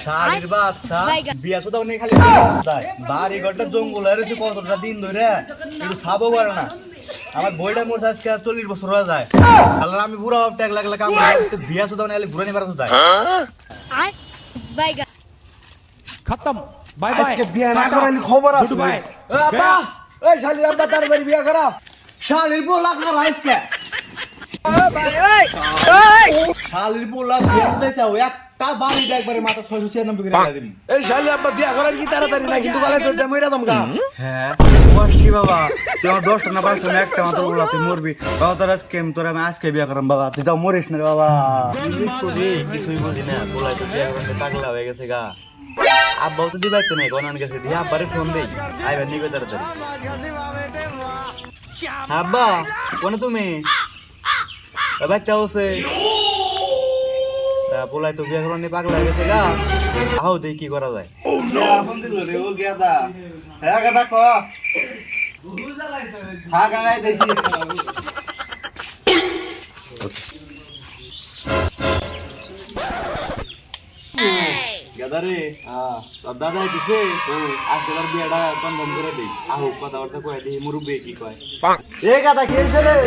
শালির বাচ্চা বিয়া তো নেই খালি বাড়ি ঘরটা জঙ্গল হয়েছে কতটা দিন ধরে একটু ছাবো পারে না আমার বইটা মোট আজকে 40 বছর হয়ে যায় তাহলে আমি বুড়া ট্যাগ লাগলে কাম বিয়া তো ঘুরে নিবার যায় खत्म बाय बाय আজকে বিয়া না করাইলে খবর আছে बाय আব্বা এই শালির আব্বা তাড়াতাড়ি বিয়া করা শালির পোলা করা আজকে শালির পোলা বিয়া দিছে ও একটা বাড়ি একবারে মাথা 696 করে লাগা দিন এই শালি আব্বা বিয়া করার কি তাড়াতাড়ি না কিন্তু গলায় তোরটা মইরা দমকা হ্যাঁ কষ্ট কি বাবা তুই আমার 10টা না 5টা না একটা মাত্র বলা তুই মরবি বাবা তোর আজকে আমি আজকে বিয়া করাম বাবা তুই যাও মরিস না রে বাবা কিছুই বুঝি না বলাই তো বিয়া করতে পাগলা হয়ে গেছে গা আব্বাও তো দিবাইতে নাই গনান গেছে দিয়ে আব্বারে ফোন দেই আইবা নিবে তাড়াতাড়ি আব্বা কোন তুমি বাচ্চা হচ্ছে বলাই তো বিয়া করানি পাগলা হয়ে গেছে গা আহো দেই কি করা যায় ফোন দিল রে ও গেদা হ্যাঁ গেদা ক হ্যাঁ গায় দেছি গেদারে তোর দাদা দিছে আজকে তার বিয়েটা কনফার্ম করে দেই আহো কথাবার্তা কয়ে দেই মুরব্বি কি কয় এ গাদা কি হইছে রে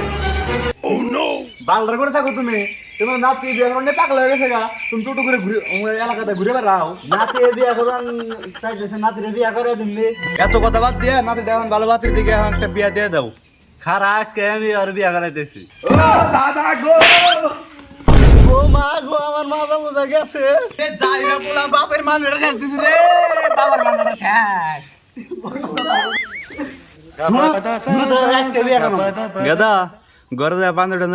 ও নো বালদার করে থাকো তুমি তোমার নাতি বিয়ে করনে পাগল হয়ে গেছে গা তুমি টুটু করে ঘুরে এলাকাতে ঘুরে বেড়াও নাতি বিয়ে করান চাইতেছে নাতিরে বিয়ে করে দিমনি এত কথা বাদ দিয়ে নাতি দেওয়ান ভালো বাতির দিকে এখন একটা বিয়ে দিয়ে দাও খারা আজকে আমি আর বিয়ে করাইতেছি ও দাদা গো ও মা গো আমার মাথা বোঝা গেছে এ যাই না বলা বাপের মানটা শেষ দিছি রে বাবার মানটা শেষ গেদা ঘরে যা পাঁচটা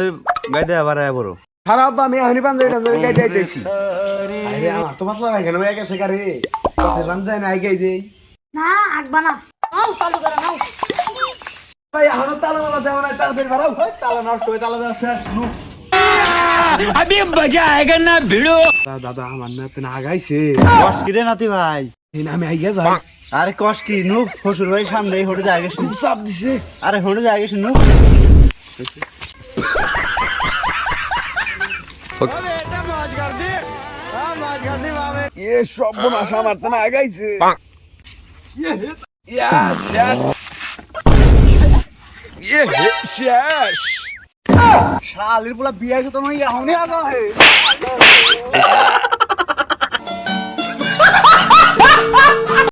গাই দেয়া বাড়ায় বড় খারাপ আব্বা আমি এখনই পাঞ্জাবি টাঞ্জাবি গাই দিতেছি আরে আমার তো মাথা ভাই কেন হয়ে গেছে কারে কত রান যায় না গাই দেই না আঁকবা না নাও চালু করো নাও ভাই এখন তালা মালা দেও না তাড়াতাড়ি বাড়াও তালা নষ্ট হয়ে তালা দেওয়া শেষ अभी मजा आएगा ना भिड़ो দাদা আমার না তো আগাইছে কষ কি রে নাতি ভাই এই না আমি আইয়া যাই আরে কষ কি নু শ্বশুর ভাই সামনে হটে যায় গেছে খুব চাপ দিছে আরে হটে যায় গেছে নু এ সব বোনাস আমার তো না আগাইছে শেষ শেষ শালির পোলা বিয়ে তো নয় এখনই আগা হে